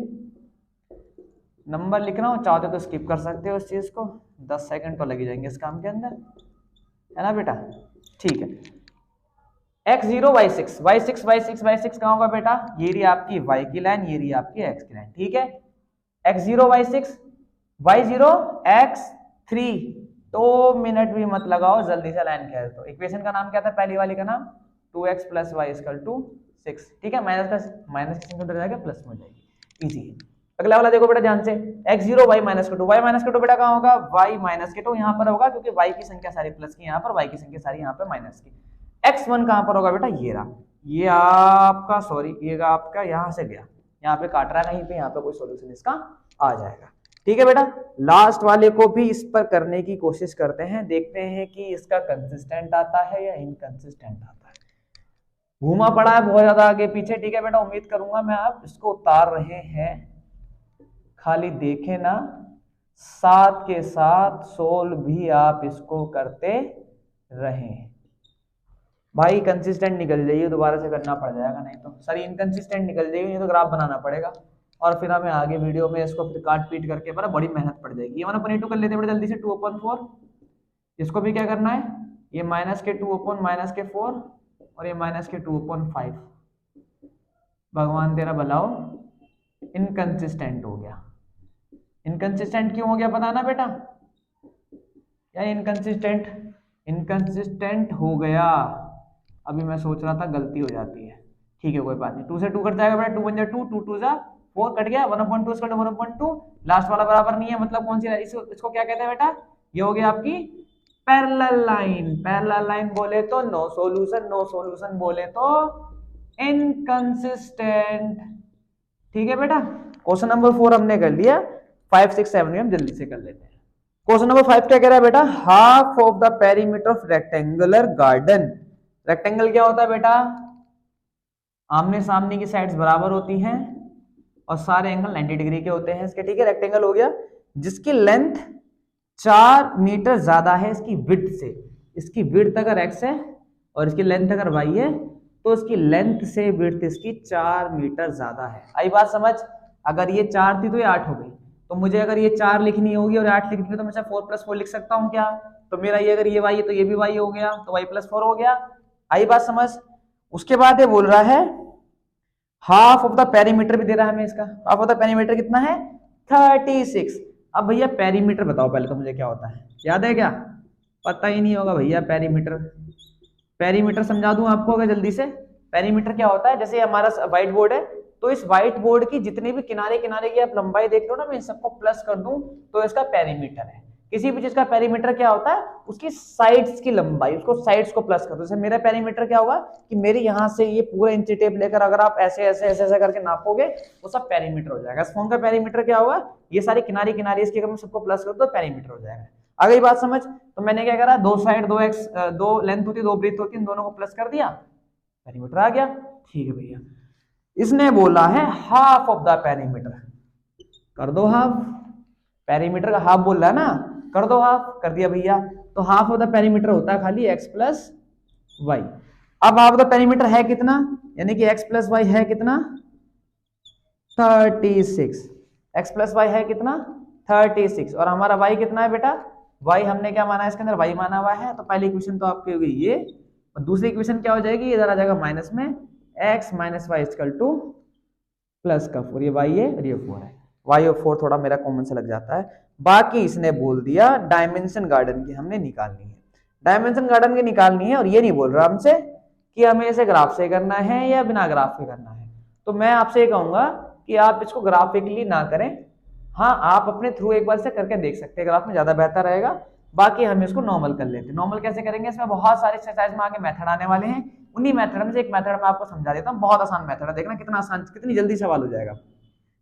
Speaker 1: नंबर लिख रहा हूँ, चाहते तो स्किप कर सकते हो इस चीज को, 10 सेकंड तो लग ही जाएंगे इस काम के अंदर, है ना बेटा। ठीक है, x0 y6 y6 y6 y6 कहाँ होगा बेटा, ये रही आपकी y की लाइन, ये रही आपकी x की लाइन, ठीक है। x0 y6 y0 x3, 2 minute भी मत लगाओ, जल्दी से लाइन खेल दो। इक्वेशन का नाम क्या था पहली वाली का नाम, 2x + y = 6, ठीक है। माइनस का सिंबल जाएगा, प्लस में हो जाएगी, इजी है। अगला वाला देखो बेटा ध्यान से, x0 y - -2 y - बेटा कहाँ होगा, y - 2 यहाँ पर होगा, क्योंकि y की संख्या सारी प्लस की यहाँ पर, y की संख्या सारी यहाँ पर माइनस की। x1 कहाँ पर होगा बेटा, ये रहा, ये आपका सॉरी ये आपका यहाँ से गया, यहाँ पे काट रहा है कहीं पे, यहाँ पे कोई सॉल्यूशन इसका आ जाएगा, ठीक है बेटा। लास्ट वाले को भी इस पर करने की कोशिश करते हैं, देखते हैं कि इसका कंसिस्टेंट आता है या इनकंसिस्टेंट आता है। घूमा पड़ा है बहुत ज्यादा आगे पीछे, ठीक है बेटा। उम्मीद करूंगा मैं आप इसको उतार रहे हैं, खाली देखें ना, साथ के साथ सोल्व भी आप इसको करते रहें। भाई कंसिस्टेंट निकल जाइए, दोबारा से करना पड़ जाएगा, नहीं तो सर इनकंसिस्टेंट निकल जाइए, ये तो ग्राफ बनाना पड़ेगा और फिर हमें आगे वीडियो में इसको फिर काट पीट करके बड़ी मेहनत पड़ जाएगी। ये 1/2 कर लेते हैं जल्दी से, 2/4, इसको भी क्या करना है, ये -2/-4 और ये -2/5। भगवान तेरा भला हो, इनकंसिस्टेंट हो गया। इनकंसिस्टेंट क्यों हो गया पता ना बेटा, या इनकंसिस्टेंट हो गया, अभी मैं सोच रहा था गलती हो जाती है, ठीक है कोई बात नहीं। 2 से 2 कट जाएगा बेटा, 2 × 1 = 2, 2 × 2 = 4 कट गया, 1/2 इसका 1/2, लास्ट वाला बराबर नहीं है, मतलब कौन सी, इसको क्या कहते हैं बेटा, ये हो गया आपकी पैरेलल लाइन। पैरेलल लाइन बोले तो नो सॉल्यूशन बोले तो इनकंसिस्टेंट, ठीक है बेटा। क्वेश्चन नंबर 4 हमने कर लिया, 5 6 7 हम जल्दी से कर लेते हैं। क्वेश्चन नंबर 5 क्या कह रहा है बेटा, half of the perimeter of rectangular garden. Rectangle क्या होता है बेटा, आमने सामने की साइड्स बराबर होती हैं और सारे एंगल 90 डिग्री के होते हैं इसके, ठीक है। रेक्टेंगल हो गया जिसकी लेंथ 4 मीटर ज्यादा है इसकी विड्थ से। इसकी विड्थ अगर x है और इसकी लेंथ अगर y है, तो इसकी लेंथ से विड्थ इसकी 4 मीटर ज्यादा है। आई बात समझ, अगर ये 4 थी तो ये 8 हो गई, तो मुझे अगर ये 4 लिखनी होगी और 8 लिखनी है तो मैं 4 + 4 लिख सकता हूँ क्या, तो मेरा ये अगर ये y है तो ये भी y हो गया, तो y + 4 हो गया। आई बात समझ। उसके बाद ये बोल रहा है हाफ ऑफ द पेरीमीटर भी दे रहा है हमें इसका, हाफ ऑफ द पेरीमीटर कितना है, 36। अब भैया पेरीमीटर बताओ पहले तो मुझे क्या होता है, याद है क्या, पता ही नहीं होगा भैया पेरीमीटर। पेरीमीटर समझा दूं आपको अगर जल्दी से, पेरीमीटर क्या होता है, जैसे हमारा व्हाइट बोर्ड है, तो इस व्हाइट बोर्ड की जितने भी किनारे किनारे की आप लंबाई देख लो ना, मैं इन सबको प्लस कर दूं तो इसका पेरीमीटर है। किसी भी चीज का पेरीमीटर क्या होता है, उसकी साइड्स की लंबाई, उसको साइड्स को प्लस कर दो। जैसे मेरा पेरीमीटर क्या होगा कि मेरे यहाँ से ये पूरा इंची टेप लेकर अगर आप ऐसे ऐसे ऐसे ऐसे करके नापोगे वो सब पेरीमीटर हो जाएगा। इस फोन का पेरीमीटर क्या होगा, ये सारी किनारे किनारे इसकी अगर मैं सबको प्लस कर दो तो पेरीमीटर हो जाएगा। आ गई बात समझ। तो मैंने क्या करा, 2 साइड 2x 2 लेंथ होती है 2 ब्रेथ होती है, इन दोनों को प्लस कर दिया, पेरीमीटर आ गया। ठीक है भैया, इसने बोला है हाफ ऑफ द पेरीमीटर, कर दो हाफ, पेरीमीटर का हाफ बोल रहा है ना, कर दो हाफ, कर दिया भैया। तो हाफ ऑफ द पेरीमीटर होता है खाली x + y। अब हाफ ऑफ द पेरीमीटर है कितना, यानी कि x + y है कितना, 36। x + y है कितना, 36, और हमारा y कितना है बेटा, y हमने क्या माना है इसके अंदर, y माना हुआ है। तो पहली इक्वेशन तो आपकी हो गई ये, और दूसरी इक्वेशन क्या हो जाएगी, इधर आ जाएगा माइनस में, x - y = +4, ये y है और ये 4 है। y और 4 थोड़ा मेरा कॉमन से लग जाता है। बाकी इसने बोल दिया डायमेंशन गार्डन की हमने निकालनी है, डायमेंशन गार्डन की निकालनी है, और ये नहीं बोल रहा हमसे कि हमें इसे ग्राफ से करना है या बिना ग्राफ के करना है। तो मैं आपसे ये कहूंगा कि आप इसको ग्राफिकली ना करें, हाँ आप अपने थ्रू एक बार से करके देख सकते हैं, ग्राफ में ज्यादा बेहतर रहेगा। बाकी हम इसको नॉर्मल कर लेते हैं। नॉर्मल कैसे करेंगे, इसमें बहुत सारे एक्सरसाइज में आगे मेथड आने वाले हैं, उन्हीं मेथड में से एक मेथड मैं आपको समझा देता हूँ। बहुत आसान मेथड है, देखना कितना आसान, कितनी जल्दी सवाल हो जाएगा।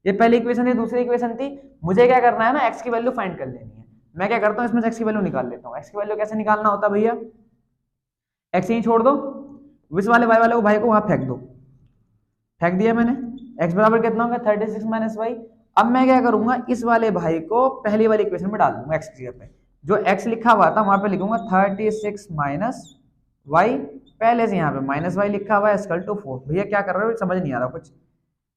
Speaker 1: ये पहली इक्वेशन थी, दूसरी इक्वेशन थी, मुझे क्या करना है ना, x की वैल्यू फाइंड कर लेनी है। मैं क्या करता हूँ, इसमें से x की वैल्यू निकाल लेता हूँ। x की वैल्यू कैसे निकालना होता है भैया, x यहीं छोड़ दो, इस वाले y वाले को भाई को वहां फेंक दो, फेंक दिया मैंने। x बराबर कितना होगा, 36 - y। अब मैं क्या करूंगा, इस वाले भाई को पहली वाली इक्वेशन में डाल दूंगा, x की जगह पे जो x लिखा हुआ था वहां पे लिखूंगा 36 - y, पहले से यहाँ पे -y लिखा हुआ है, = 4। भैया क्या कर रहे हो, समझ नहीं आ रहा कुछ।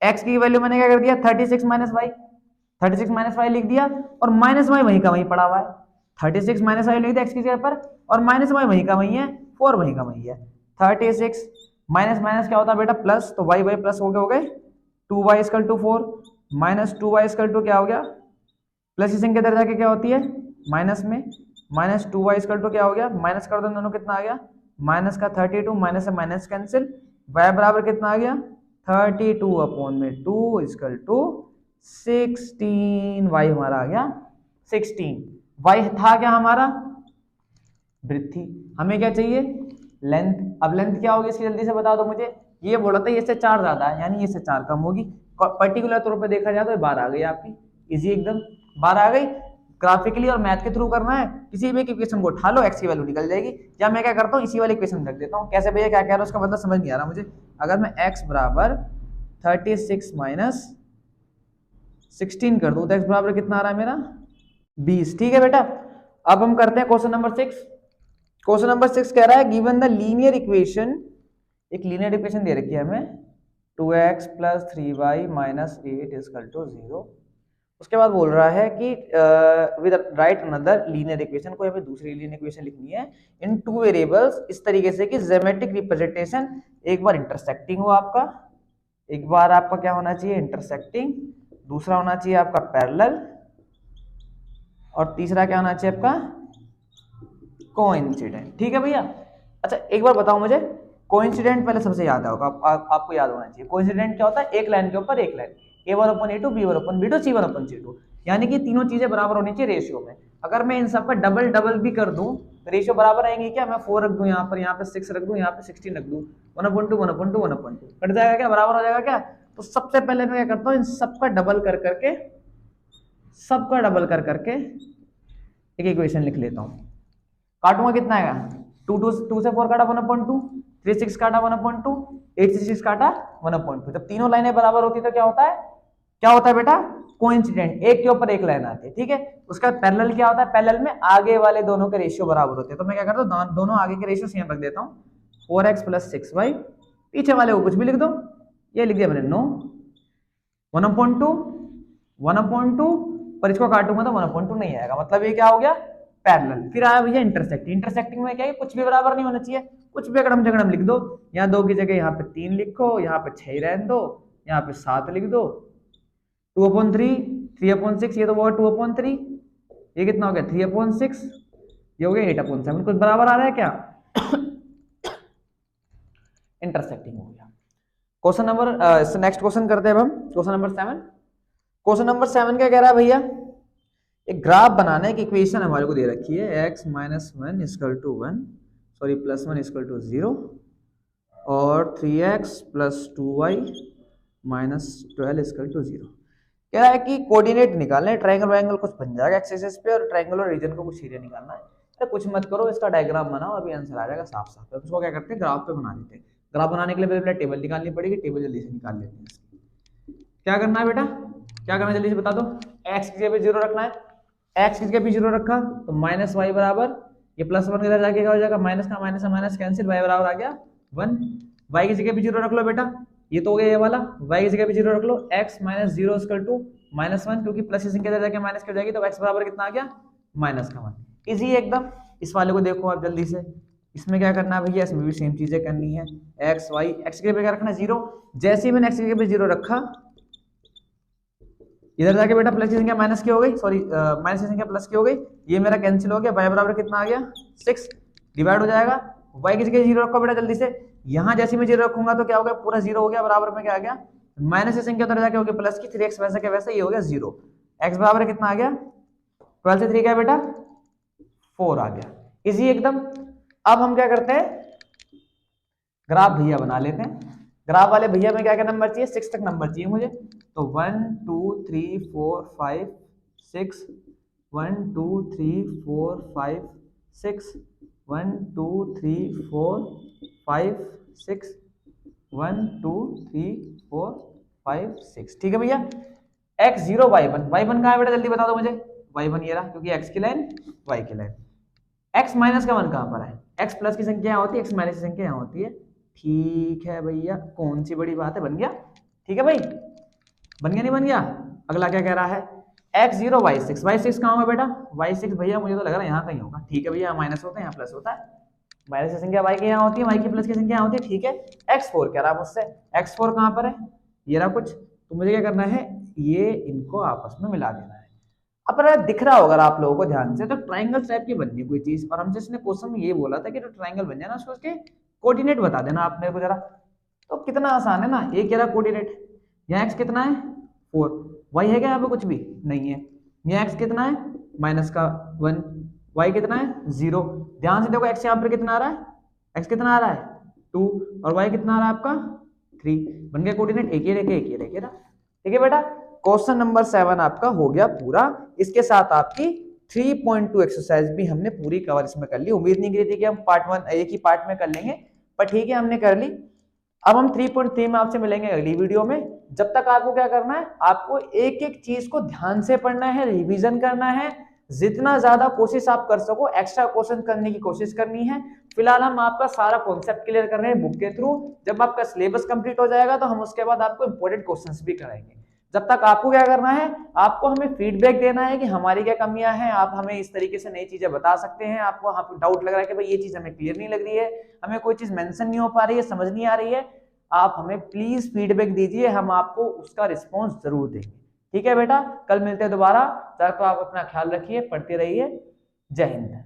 Speaker 1: x की वैल्यू मैंने क्या कर दिया, 36 - y, 36 - y लिख दिया, और -y वहीं का वहीं पड़ा हुआ है। 36 - y लिख दिया x की जगह पर, और -y वहीं का वहीं है, 4 वहीं का वहीं है। 36 माइनस माइनस क्या होता है बेटा प्लस, तो y प्लस हो गए 2y equal to 4 minus 2y equal to क्या हो गया प्लस की संख्या इधर जाके क्या होती है माइनस में, माइनस 2y इक्वल टू क्या हो गया माइनस कर दो दोनों कितना आ गया माइनस का 32 माइनस से माइनस कैंसिल, y बराबर कितना आ गया 32 अपॉन में 2 इक्वल टू 16, y हमारा आ गया 16। y था क्या हमारा वृद्धि, हमें क्या चाहिए लेंथ। अब लेंथ क्या होगी इसकी जल्दी से बता दो मुझे। ये बोला था ये से 4 ज्यादा है यानी ये से 4 कम होगी। पर्टिकुलर तौर पे देखा जाए तो 12 आ गई आपकी, इजी एकदम 12 आ गई। ग्राफिकली और मैथ के थ्रू करना है, किसी भी इक्वेशन को उठा लो x की वैल्यू निकल जाएगी। या मैं क्या करता हूँ इसी वाली इक्वेशन रख देता हूँ। कैसे भैया क्या कह रहा है उसका मतलब समझ नहीं आ रहा मुझे। अगर मैं x बराबर 36 माइनस 16 कर दूं तो x बराबर कितना आ रहा है मेरा 20। ठीक है बेटा, अब हम करते हैं क्वेश्चन नंबर 6। क्वेश्चन नंबर 6 कह रहा है गिवन द लीनियर इक्वेशन, एक लीनियर इक्वेशन दे रखी है हमें 2x plus 3y minus 8 equal to 0। उसके बाद बोल रहा है कि with right another linear equation, कोई हमें दूसरी लीनियर इक्वेशन लिखनी है इन 2 वेरिएबल्स इस तरीके से कि ज्योमेट्रिक रिप्रेजेंटेशन एक बार इंटरसेक्टिंग हो आपका, एक बार आपका क्या होना चाहिए इंटरसेक्टिंग, दूसरा होना चाहिए आपका पैरेलल और तीसरा क्या होना चाहिए आपका कोइंसिडेंट। ठीक है भैया। अच्छा एक बार बताओ मुझे, कोइंसिडेंट पहले सबसे याद होगा, आपको याद होना चाहिए। कोइंसिडेंट क्या होता है एक लाइन के ऊपर एक लाइन, a1/a2 b1/b2 c1/c2, यानी कि तीनों चीजें बराबर होनी चाहिए रेशियो में। अगर मैं इन सब का डबल डबल भी कर दूं तो रेशियो बराबर आएंगे क्या, मैं 4 रख दूं यहाँ पे 6 रख दूं यहाँ पे 16 रख दूं 1/2 1/2 1/2 कट जाएगा क्या, बराबर हो जाएगा क्या। तो सबसे पहले मैं क्या करता हूँ इन सबका डबल कर करके एक इक्वेशन लिख लेता हूँ। काटूंगा कितना आएगा 2 से 4 काटा 1/2, 3 6 काटा 1/2, 8 से 6 काटा 1/2। जब तीनों लाइनें बराबर होती है तो क्या होता है बेटा कोइंसिडेंट, एक के ऊपर एक लाइन आती है। ठीक है, उसका पैरेलल क्या होता है, पैरेलल में आगे वाले दोनों के रेशियो बराबर होते हैं। तो मैं क्या करता हूँ दोनों आगे के रेशियो सेम रख देता हूँ 4x प्लस 6y, पीछे वाले को कुछ भी लिख दो, ये लिख दिया मैंने 9 1/2 पर इसको काटूंगा तो 1/2 नहीं आएगा, मतलब ये क्या हो गया पैरेलल। फिर आया भैया इंटरसेक्टिंग, इंटरसेक्टिंग में क्या है कुछ भी बराबर नहीं होना चाहिए, कुछ भी अगड़म जगड़म लिख दो। यहाँ 2 की जगह यहाँ पे 3 लिखो, यहाँ पे 6 रहने दो, यहाँ पे 7 लिख दो, 2/3 3/6, ये तो वो 2/3, ये कितना हो गया 3/6, ये हो गया 8/7, कुछ बराबर आ रहा है क्या इंटरसेक्टिंग हो गया। क्वेश्चन नंबर नेक्स्ट क्वेश्चन करते हैं अब हम क्वेश्चन नंबर 7। क्वेश्चन नंबर 7 क्या कह रहा है भैया, एक ग्राफ बनाने की इक्वेशन हमारे को दे रखी है x - 1 equal to 1 sorry plus 1 equal to 0 और 3x plus 2y minus 12 equal to 0। कह रहा है कि कोऑर्डिनेट निकालने, ट्रायंगल वायंगल कुछ बन जाएगा एक्स एक्सिस पे और ट्रायंगुलर रीजन को कुछ एरिया निकालना है। तो कुछ मत करो, इसका डायग्राम बनाओ, अभी आंसर आ जाएगा साफ साफ। तो इसको क्या करते हैं ग्राफ पे बना देते हैं। ग्राफ बनाने के लिए पहले टेबल निकालनी पड़ेगी, टेबल जल्दी से निकाल लेते हैं। क्या करना है बेटा, क्या करना है जल्दी से बता दो। x की जगह पे 0 रखना है, x की जगह पे 0 रखा तो माइनस वाई बराबर ये प्लस 1 इधर जाके क्या हो जाएगा माइनस का माइनस माइनस कैंसिल, y बराबर आ गया 1। y की जगह पे 0 रख लो बेटा, ये तो हो गया ये वाला, y की जगह पे 0 रख लो, x माइनस 0 इक्वल टू -1, क्योंकि प्लस की संख्या इधर जाके माइनस कर जाएगी तो x बराबर कितना आ गया -1। इजी एकदम। इस वाले को देखो आप जल्दी से, इसमें क्या करना है भैया, इसमें भी सेम चीजें करनी है। x y, x की जगह पे क्या रखना है 0, जैसे ही मैंने x की जगह पे 0 रखा इधर जाके बेटा प्लस की संख्या माइनस की हो गई, सॉरी माइनस की संख्या प्लस की हो गई, ये मेरा कैंसिल हो गया, y बराबर कितना आ गया 6, डिवाइड हो जाएगा। y की जगह 0 रखो बेटा जल्दी से, यहाँ जैसे मैं 0 रखूंगा तो क्या हो गया पूरा 0 हो गया, बराबर में क्या आ गया माइनस की संख्या उधर जाके हो गया प्लस की, 3x वैसे क्या वैसे ये हो गया 0। x बराबर कितना आ गया 12 से 3 क्या बेटा 4 आ गया, इजी एकदम। अब हम क्या करते हैं ग्राफ भैया बना लेते हैं। ग्राफ वाले भैया में क्या क्या नंबर चाहिए 6 तक नंबर चाहिए मुझे, तो 1 2 3 4 5 6 1 2 3 4 5 6 1 2 3 4 5 6 1 2 3 4 5 6। ठीक है भैया। x0 y1, y1 कहाँ है बेटा जल्दी बता दो मुझे, y1 ये रहा, क्योंकि x की लाइन y की लाइन। x माइनस का 1 कहाँ पर है, x प्लस की संख्या यहाँ होती है, x माइनस की संख्या यहाँ होती है। ठीक है भैया, कौन सी बड़ी बात है, बन गया। ठीक है भाई, बन गया नहीं बन गया। अगला क्या कह रहा है x0 y6, y6 कहाँ होगा बेटा, y6 भैया मुझे तो लग रहा है यहाँ कहीं होगा। ठीक है भैया, यहाँ माइनस होता है यहाँ प्लस होता है, माइनस की संख्या y की यहाँ होती है, y की प्लस की संख्या यहाँ होती है, ठीक है। x4 कह रहा मुझसे, x4 कहाँ पर है, ये रहा कुछ, तो मुझे क्या करना है, ये इनको आपस में मिला देना है। अब अगर दिख रहा होगा आप लोगों को ध्यान से, तो ट्राइंगल टाइप की बननी कोई चीज, और हमसे इसने क्वेश्चन में ये बोला था कि जो ट्राइंगल बन जाए ना उसके कोऑर्डिनेट बता देना आप मेरे को जरा। तो कितना आसान है ना, ये कह रहा कोऑर्डिनेट, यहाँ x कितना है 4, y है क्या यहाँ पे कुछ भी नहीं है, यहाँ x कितना है माइनस का 1, y कितना है 0। ध्यान से देखो x यहाँ पर कितना आ रहा है, x कितना आ रहा है 2, और y कितना आ रहा है आपका 3, बन गया कोऑर्डिनेट, एक ही रेखे एक ही रेखे ना। ठीक है बेटा, क्वेश्चन नंबर 7 आपका हो गया पूरा। इसके साथ आपकी 3.2 एक्सरसाइज भी हमने पूरी कवर इसमें कर ली। उम्मीद नहीं की थी कि हम पार्ट 1 एक ही पार्ट में कर लेंगे, पर ठीक है हमने कर ली। अब हम 3.3 में आपसे मिलेंगे अगली वीडियो में। जब तक आपको क्या करना है, आपको एक एक चीज को ध्यान से पढ़ना है, रिवीजन करना है, जितना ज्यादा कोशिश आप कर सको एक्स्ट्रा क्वेश्चन करने की कोशिश करनी है। फिलहाल हम आपका सारा कॉन्सेप्ट क्लियर कर रहे हैं बुक के थ्रू। जब आपका सिलेबस कंप्लीट हो जाएगा तो हम उसके बाद आपको इंपॉर्टेंट क्वेश्चंस भी कराएंगे। जब तक आपको क्या करना है, आपको हमें फीडबैक देना है कि हमारी क्या कमियां हैं, आप हमें इस तरीके से नई चीजें बता सकते हैं। आपको डाउट लग रहा है कि भाई ये चीज हमें क्लियर नहीं लग रही है, हमें कोई चीज मेंशन नहीं हो पा रही है, समझ नहीं आ रही है, आप हमें प्लीज फीडबैक दीजिए, हम आपको उसका रिस्पॉन्स जरूर देंगे। ठीक है बेटा, कल मिलते हैं दोबारा। तब तक आप अपना ख्याल रखिए, पढ़ते रहिए। जय हिंद।